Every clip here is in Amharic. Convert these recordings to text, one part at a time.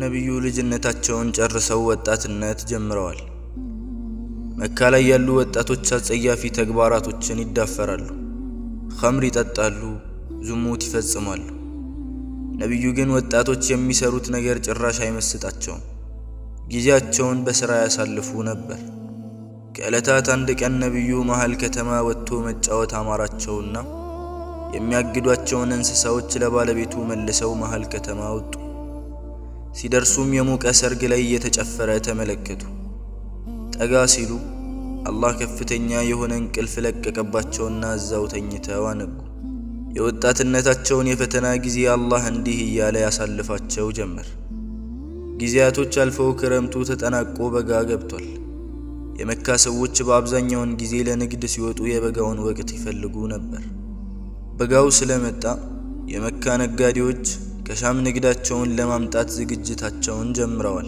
ነብዩ ልጅነታቸውን ጨርሰው ወጣትነት ጀምረዋል። መካ ላይ ያሉ ወጣቶች አጸያፊ ተግባራቶችን ይዳፈራሉ፣ ኸምር ይጠጣሉ፣ ዝሙት ይፈጽማሉ። ነብዩ ግን ወጣቶች የሚሰሩት ነገር ጭራሽ አይመስጣቸውም። ጊዜያቸውን በሥራ ያሳልፉ ነበር። ከዕለታት አንድ ቀን ነብዩ መሃል ከተማ ወጥቶ መጫወት አማራቸውና የሚያግዷቸውን እንስሳዎች ለባለቤቱ መልሰው መሃል ከተማ ወጡ። ሲደርሱም የሞቀ ሰርግ ላይ እየተጨፈረ ተመለከቱ። ጠጋ ሲሉ አላህ ከፍተኛ የሆነ እንቅልፍ ለቀቀባቸውና እዛው ተኝተው አነጉ። የወጣትነታቸውን የፈተና ጊዜ አላህ እንዲህ እያለ ያሳልፋቸው ጀመር። ጊዜያቶች አልፈው ክረምቱ ተጠናቆ በጋ ገብቷል። የመካ ሰዎች በአብዛኛውን ጊዜ ለንግድ ሲወጡ የበጋውን ወቅት ይፈልጉ ነበር። በጋው ስለመጣ የመካ ነጋዴዎች ከሻም ንግዳቸውን ለማምጣት ዝግጅታቸውን ጀምረዋል።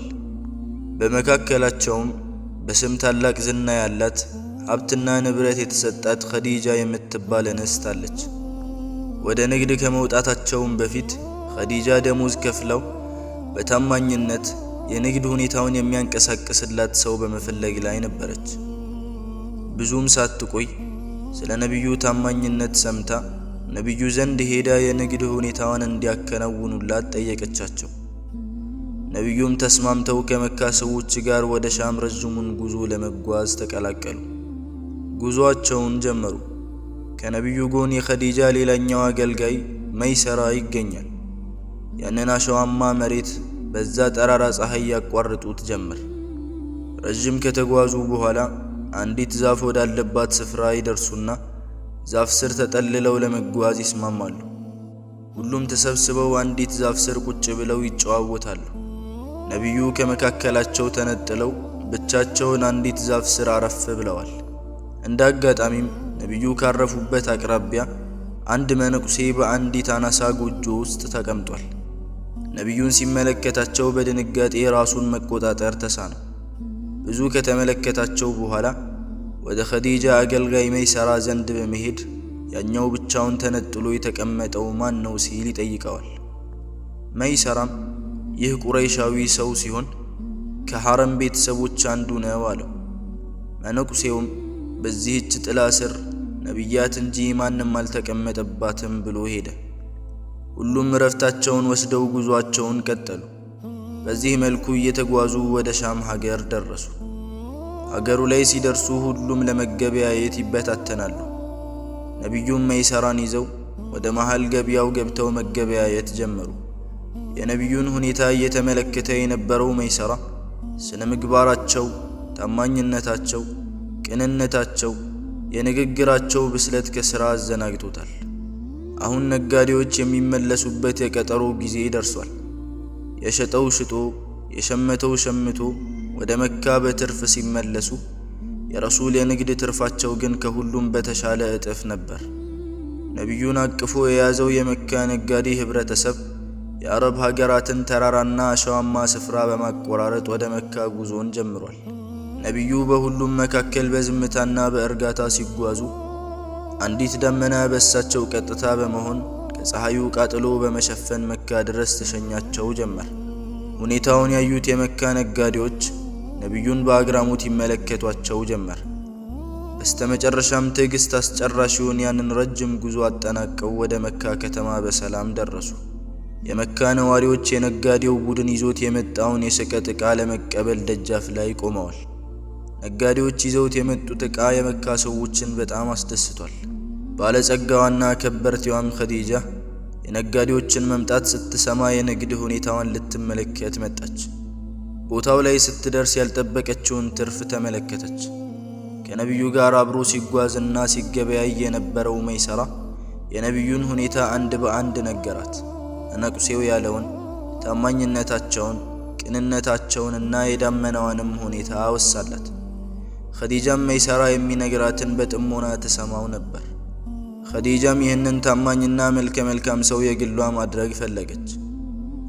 በመካከላቸውም በስም ታላቅ ዝና ያላት ሀብትና ንብረት የተሰጣት ኸዲጃ የምትባል እንስት አለች። ወደ ንግድ ከመውጣታቸውም በፊት ኸዲጃ ደሞዝ ከፍለው በታማኝነት የንግድ ሁኔታውን የሚያንቀሳቅስላት ሰው በመፈለግ ላይ ነበረች። ብዙም ሳትቆይ ስለ ነብዩ ታማኝነት ሰምታ ነብዩ ዘንድ ሄዳ የንግድ ሁኔታዋን እንዲያከናውኑላት ጠየቀቻቸው። ነብዩም ተስማምተው ከመካ ሰዎች ጋር ወደ ሻም ረጅሙን ጉዞ ለመጓዝ ተቀላቀሉ። ጉዞአቸውን ጀመሩ። ከነብዩ ጎን የኸዲጃ ሌላኛው አገልጋይ መይሰራ ይገኛል። ያንን አሸዋማ መሬት በዛ ጠራራ ፀሐይ ያቋርጡት ጀመር። ረጅም ከተጓዙ በኋላ አንዲት ዛፍ ወዳለባት ስፍራ ይደርሱና ዛፍ ስር ተጠልለው ለመጓዝ ይስማማሉ። ሁሉም ተሰብስበው አንዲት ዛፍ ስር ቁጭ ብለው ይጨዋወታሉ። ነብዩ ከመካከላቸው ተነጥለው ብቻቸውን አንዲት ዛፍ ስር አረፍ ብለዋል። እንደ አጋጣሚም ነብዩ ካረፉበት አቅራቢያ አንድ መነኩሴ በአንዲት አናሳ ጎጆ ውስጥ ተቀምጧል። ነብዩን ሲመለከታቸው በድንጋጤ ራሱን መቆጣጠር ተሳነው። ብዙ ከተመለከታቸው በኋላ ወደ ኸዲጃ አገልጋይ መይሰራ ዘንድ በመሄድ ያኛው ብቻውን ተነጥሎ የተቀመጠው ማን ነው ሲል ይጠይቀዋል። መይሰራም ይህ ቁረይሻዊ ሰው ሲሆን ከሐረም ቤተሰቦች አንዱ ነው አለው። መነኩሴውም በዚህች ጥላ ስር ነብያት እንጂ ማንም አልተቀመጠባትም ብሎ ሄደ። ሁሉም ረፍታቸውን ወስደው ጉዟቸውን ቀጠሉ። በዚህ መልኩ እየተጓዙ ወደ ሻም ሀገር ደረሱ። ሀገሩ ላይ ሲደርሱ ሁሉም ለመገበያየት ይበታተናሉ። ነብዩም መይሰራን ይዘው ወደ መሃል ገበያው ገብተው መገበያየት ጀመሩ። የነብዩን ሁኔታ እየተመለከተ የነበረው መይሰራ ስነ ምግባራቸው፣ ታማኝነታቸው፣ ቅንነታቸው፣ የንግግራቸው ብስለት ከሥራ አዘናግቶታል። አሁን ነጋዴዎች የሚመለሱበት የቀጠሮ ጊዜ ደርሷል። የሸጠው ሽጦ የሸመተው ሸምቶ ወደ መካ በትርፍ ሲመለሱ የረሱል የንግድ ትርፋቸው ግን ከሁሉም በተሻለ እጥፍ ነበር። ነብዩን አቅፎ የያዘው የመካ ነጋዴ ህብረተሰብ የአረብ ሀገራትን ተራራና አሸዋማ ስፍራ በማቆራረጥ ወደ መካ ጉዞን ጀምሯል። ነብዩ በሁሉም መካከል በዝምታና በእርጋታ ሲጓዙ አንዲት ደመና በእሳቸው ቀጥታ በመሆን ከፀሐዩ ቃጥሎ በመሸፈን መካ ድረስ ተሸኛቸው ጀመር። ሁኔታውን ያዩት የመካ ነጋዴዎች ነብዩን በአግራሞት ይመለከቷቸው ጀመር። በስተመጨረሻም ትዕግስት አስጨራሽውን ያንን ረጅም ጉዞ አጠናቀው ወደ መካ ከተማ በሰላም ደረሱ። የመካ ነዋሪዎች የነጋዴው ቡድን ይዞት የመጣውን የሸቀጥ ዕቃ ለመቀበል ደጃፍ ላይ ቆመዋል። ነጋዴዎች ይዘውት የመጡት ዕቃ የመካ ሰዎችን በጣም አስደስቷል። ባለጸጋዋና ከበርቴዋም ኸዲጃ የነጋዴዎችን መምጣት ስትሰማ የንግድ ሁኔታዋን ልትመለከት መጣች። ቦታው ላይ ስትደርስ ያልጠበቀችውን ትርፍ ተመለከተች። ከነብዩ ጋር አብሮ ሲጓዝና ሲገበያይ የነበረው መይሰራ የነብዩን ሁኔታ አንድ በአንድ ነገራት። ነቁሴው ያለውን ታማኝነታቸውን፣ ቅንነታቸውንና የዳመናዋንም ሁኔታ አወሳላት። ኸዲጃም መይሰራ የሚነግራትን በጥሞና ተሰማው ነበር። ኸዲጃም ይህንን ታማኝና መልከ መልካም ሰው የግሏ ማድረግ ፈለገች።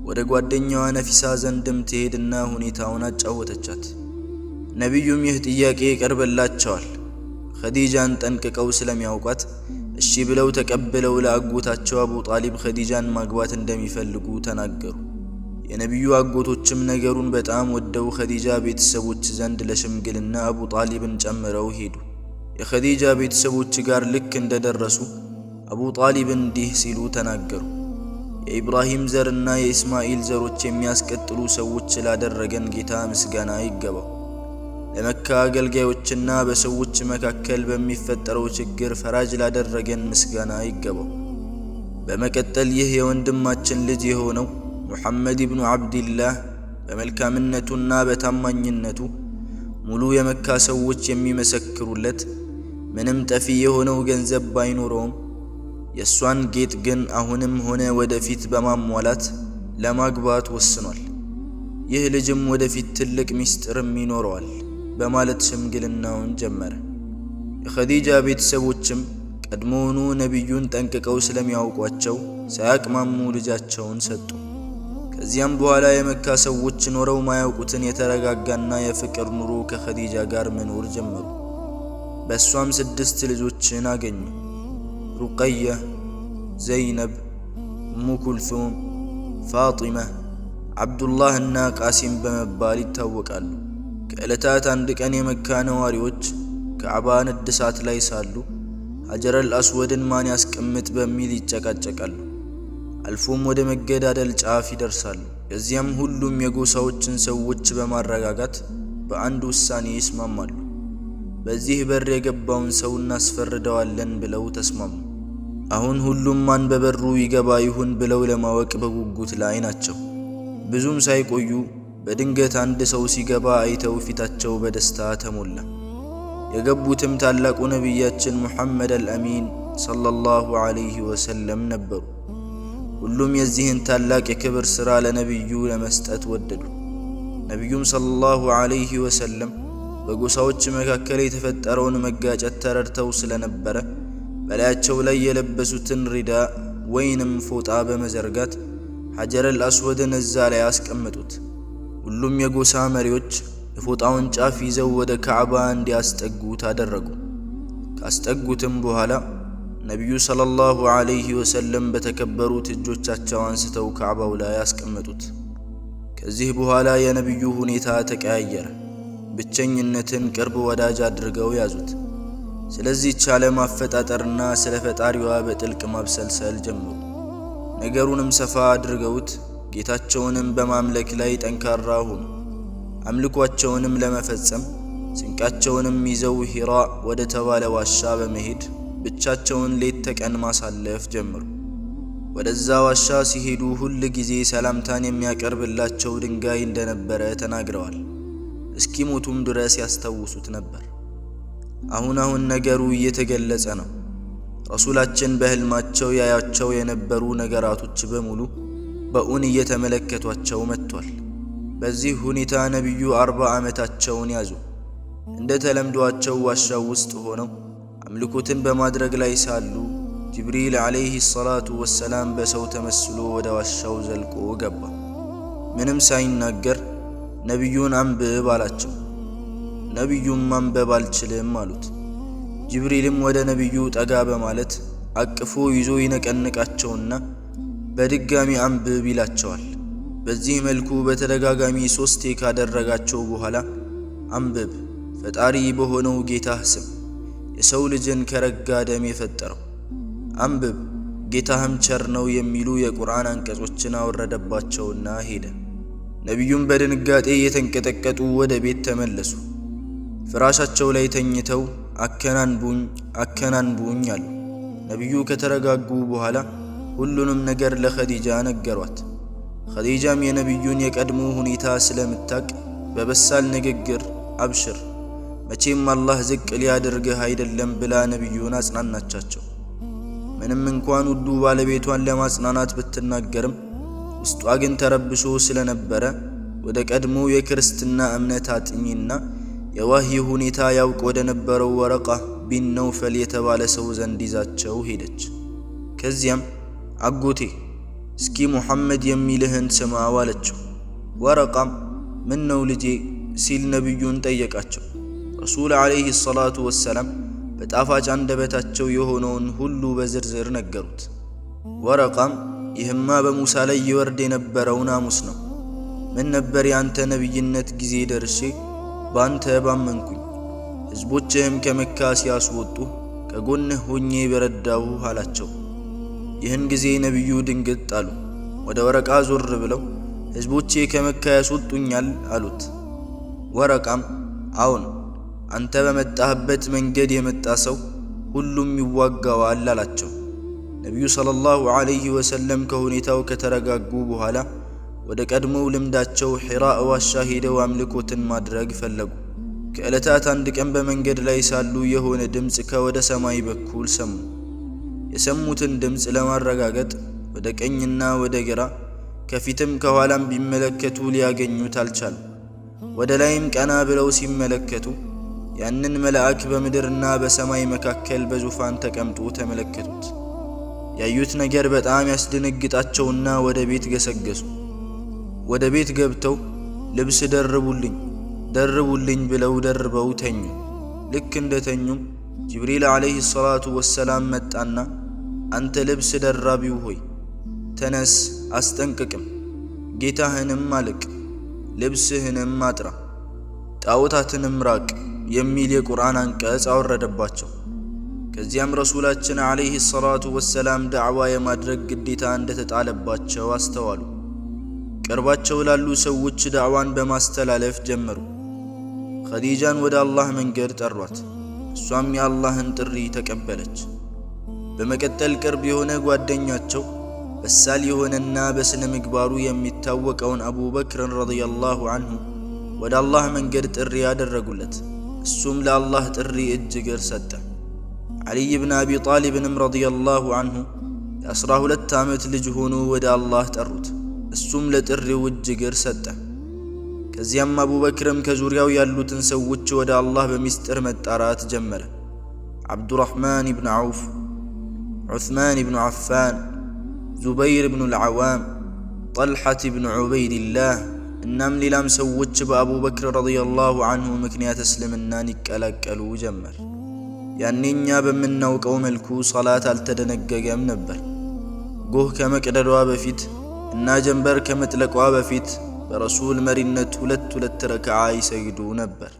ወደ ጓደኛዋ ነፊሳ ዘንድም ትሄድና ሁኔታውን አጫወተቻት። ነብዩም ይህ ጥያቄ ይቀርብላቸዋል። ኸዲጃን ጠንቅቀው ስለሚያውቋት እሺ ብለው ተቀብለው ለአጎታቸው አቡ ጣሊብ ኸዲጃን ማግባት እንደሚፈልጉ ተናገሩ። የነቢዩ አጎቶችም ነገሩን በጣም ወደው ኸዲጃ ቤተሰቦች ዘንድ ለሽምግልና አቡ ጣሊብን ጨምረው ሄዱ። የኸዲጃ ቤተሰቦች ጋር ልክ እንደደረሱ አቡ ጣሊብ እንዲህ ሲሉ ተናገሩ። የኢብራሂም ዘርና የኢስማኤል ዘሮች የሚያስቀጥሉ ሰዎች ላደረገን ጌታ ምስጋና ይገባው። ለመካ አገልጋዮችና በሰዎች መካከል በሚፈጠረው ችግር ፈራጅ ላደረገን ምስጋና ይገባው። በመቀጠል ይህ የወንድማችን ልጅ የሆነው ሙሐመድ ኢብኑ ዓብድላህ በመልካምነቱና በታማኝነቱ ሙሉ የመካ ሰዎች የሚመሰክሩለት ምንም ጠፊ የሆነው ገንዘብ ባይኖረውም የእሷን ጌጥ ግን አሁንም ሆነ ወደፊት በማሟላት ለማግባት ወስኗል። ይህ ልጅም ወደፊት ትልቅ ሚስጥርም ይኖረዋል በማለት ሽምግልናውን ጀመረ። የኸዲጃ ቤተሰቦችም ቀድሞውኑ ነቢዩን ጠንቅቀው ስለሚያውቋቸው ሳያቅማሙ ልጃቸውን ሰጡ። ከዚያም በኋላ የመካ ሰዎች ኖረው ማያውቁትን የተረጋጋና የፍቅር ኑሮ ከኸዲጃ ጋር መኖር ጀመሩ። በእሷም 6 ልጆችን አገኙ። ሩቀያ፣ ዘይነብ፣ እሙ ኩልሱም፣ ፋጢማ፣ ዓብዱላህ እና ቃሲም በመባል ይታወቃሉ። ከዕለታት አንድ ቀን የመካ ነዋሪዎች ከዕባን እድሳት ላይ ሳሉ ሀጀረል አስወድን ማን ያስቀምጥ በሚል ይጨቃጨቃሉ። አልፎም ወደ መገዳደል ጫፍ ይደርሳሉ። ከዚያም ሁሉም የጎሳዎችን ሰዎች በማረጋጋት በአንድ ውሳኔ ይስማማሉ። በዚህ በር የገባውን ሰው እናስፈርደዋለን ብለው ተስማሙ። አሁን ሁሉም ማን በበሩ ይገባ ይሁን ብለው ለማወቅ በጉጉት ላይ ናቸው። ብዙም ሳይቆዩ በድንገት አንድ ሰው ሲገባ አይተው ፊታቸው በደስታ ተሞላ። የገቡትም ታላቁ ነቢያችን ሙሐመድ አልአሚን ሰለላሁ ዐለይሂ ወሰለም ነበሩ። ሁሉም የዚህን ታላቅ የክብር ሥራ ለነቢዩ ለመስጠት ወደዱ። ነቢዩም ሰለላሁ ዐለይሂ ወሰለም በጎሳዎች መካከል የተፈጠረውን መጋጨት ተረድተው ስለነበረ በላያቸው ላይ የለበሱትን ሪዳ ወይንም ፎጣ በመዘርጋት ሀጀረል አስወድን እዛ ላይ አስቀመጡት። ሁሉም የጎሳ መሪዎች የፎጣውን ጫፍ ይዘው ወደ ካዕባ እንዲያስጠጉት አደረጉ። ካስጠጉትም በኋላ ነቢዩ ሰለላሁ ዐለይሂ ወሰለም በተከበሩት እጆቻቸው አንስተው ካዕባው ላይ አስቀመጡት። ከዚህ በኋላ የነቢዩ ሁኔታ ተቀያየረ። ብቸኝነትን ቅርብ ወዳጅ አድርገው ያዙት። ስለዚህች ዓለም አፈጣጠርና ስለ ፈጣሪዋ በጥልቅ ማብሰልሰል ጀመሩ። ነገሩንም ሰፋ አድርገውት ጌታቸውንም በማምለክ ላይ ጠንካራ ሆኑ። አምልኳቸውንም ለመፈጸም ስንቃቸውንም ይዘው ሂራ ወደ ተባለ ዋሻ በመሄድ ብቻቸውን ሌት ተቀን ማሳለፍ ጀመሩ። ወደዛ ዋሻ ሲሄዱ ሁል ጊዜ ሰላምታን የሚያቀርብላቸው ድንጋይ እንደነበረ ተናግረዋል። እስኪሞቱም ድረስ ያስታውሱት ነበር። አሁን ነገሩ እየተገለጸ ነው። ረሱላችን በህልማቸው ያያቸው የነበሩ ነገራቶች በሙሉ በእውን እየተመለከቷቸው መጥቷል። በዚህ ሁኔታ ነቢዩ 40 ዓመታቸውን ያዙ። እንደ ተለምዷቸው ዋሻው ውስጥ ሆነው አምልኮትን በማድረግ ላይ ሳሉ ጅብሪል ዐለይሂ ሰላቱ ወሰላም በሰው ተመስሎ ወደ ዋሻው ዘልቆ ገባ። ምንም ሳይናገር ነቢዩን አንብብ አላቸው። ነቢዩም ማንበብ አልችልም አሉት። ጅብሪልም ወደ ነቢዩ ጠጋ በማለት አቅፎ ይዞ ይነቀንቃቸውና በድጋሚ አንብብ ይላቸዋል። በዚህ መልኩ በተደጋጋሚ 3 ካደረጋቸው በኋላ አንብብ ፈጣሪ በሆነው ጌታህ ስም የሰው ልጅን ከረጋ ደም የፈጠረው፣ አንብብ ጌታህም ቸር ነው የሚሉ የቁርአን አንቀጾችን አወረደባቸውና ሄደ። ነቢዩም በድንጋጤ የተንቀጠቀጡ ወደ ቤት ተመለሱ። ፍራሻቸው ላይ ተኝተው አከናንቡኝ አሉ። ነቢዩ ከተረጋጉ በኋላ ሁሉንም ነገር ለኸዲጃ ነገሯት። ኸዲጃም የነቢዩን የቀድሞ ሁኔታ ስለምታቅ በበሳል ንግግር አብሽር፣ መቼም አላህ ዝቅ ሊያደርግህ አይደለም ብላ ነቢዩን አጽናናቻቸው። ምንም እንኳን ውዱ ባለቤቷን ለማጽናናት ብትናገርም ውስጧ ግን ተረብሾ ስለነበረ ወደ ቀድሞ የክርስትና እምነት አጥኚና የዋህይ ሁኔታ ያውቅ ወደ ነበረው ወረቃ ቢን ነውፈል የተባለ ሰው ዘንድ ይዛቸው ሄደች። ከዚያም አጎቴ እስኪ ሙሐመድ የሚልህን ስማ አለችው። ወረቃም ምን ነው ልጄ ሲል ነቢዩን ጠየቃቸው። ረሱል ዐለይሂ ሰላቱ ወሰላም በጣፋጭ አንደበታቸው የሆነውን ሁሉ በዝርዝር ነገሩት። ወረቃም ይህማ በሙሳ ላይ ይወርድ የነበረው ናሙስ ነው፣ ምን ነበር ያንተ ነብይነት ጊዜ ደርሼ ባንተ ባመንኩኝ ሕዝቦችህም ከመካ ሲያስወጡ ከጎንህ ሆኜ በረዳሁ አላቸው። ይህን ጊዜ ነቢዩ ድንግጥ አሉ። ወደ ወረቃ ዞር ብለው ሕዝቦቼ ከመካ ያስወጡኛል አሉት። ወረቃም አዎን፣ አንተ በመጣህበት መንገድ የመጣ ሰው ሁሉም ይዋጋዋል አላቸው። ነቢዩ ሰለላሁ ዐለይሂ ወሰለም ከሁኔታው ከተረጋጉ በኋላ ወደ ቀድሞው ልምዳቸው ሒራእ ዋሻ ሄደው አምልኮትን ማድረግ ፈለጉ። ከዕለታት አንድ ቀን በመንገድ ላይ ሳሉ የሆነ ድምፅ ከወደ ሰማይ በኩል ሰሙ። የሰሙትን ድምፅ ለማረጋገጥ ወደ ቀኝና ወደ ግራ ከፊትም ከኋላም ቢመለከቱ ሊያገኙት አልቻሉ። ወደ ላይም ቀና ብለው ሲመለከቱ ያንን መልአክ በምድርና በሰማይ መካከል በዙፋን ተቀምጦ ተመለከቱት። ያዩት ነገር በጣም ያስደነግጣቸውና ወደ ቤት ገሰገሱ። ወደ ቤት ገብተው ልብስ ደርቡልኝ ብለው ደርበው ተኙ። ልክ እንደተኙም ጅብሪል ዓለይሂ ሰላቱ ወሰላም መጣና አንተ ልብስ ደራቢው ሆይ ተነስ፣ አስጠንቅቅም፣ ጌታህንም አልቅ፣ ልብስህንም አጥራ፣ ጣዖታትንም ራቅ የሚል የቁርአን አንቀጽ አወረደባቸው። ከዚያም ረሱላችን ዓለይሂ ሰላቱ ወሰላም ዳዕዋ የማድረግ ግዴታ እንደተጣለባቸው አስተዋሉ። ቅርባቸው ላሉ ሰዎች ዳዕዋን በማስተላለፍ ጀመሩ። ኸዲጃን ወደ አላህ መንገድ ጠሯት። እሷም የአላህን ጥሪ ተቀበለች። በመቀጠል ቅርብ የሆነ ጓደኛቸው በሳል የሆነና በስነ ምግባሩ የሚታወቀውን አቡበክርን ረዲየላሁ ዐንሁ ወደ አላህ መንገድ ጥሪ ያደረጉለት። እሱም ለአላህ ጥሪ እጅ እግር ሰጠ። ዓሊይ ብን አቢ ጣሊብንም ረዲየላሁ ዐንሁ የ12 ዓመት ልጅ ሆኖ ወደ አላህ ጠሩት። እሱም ለጥሪው እጅ እግር ሰጠ። ከዚያም አቡበክርም ከዙሪያው ያሉትን ሰዎች ወደ አላህ በሚስጥር መጣራት ጀመረ። ዓብዱራሕማን ብን ዐውፍ፣ ዑስማን ብን ዓፋን፣ ዙበይር ብን ልዓዋም፣ ጠልሐት ብን ዑበይድላህ እናም ሌላም ሰዎች በአቡበክር ረዲየላሁ ዐንሁ ምክንያት እስልምናን ይቀላቀሉ ጀመር። ያኔ እኛ በምናውቀው መልኩ ሰላት አልተደነገገም ነበር። ጎህ ከመቅደዷ በፊት እና ጀንበር ከመጥለቋ በፊት በረሱል መሪነት ሁለት ረክዓ ይሰግዱ ነበር።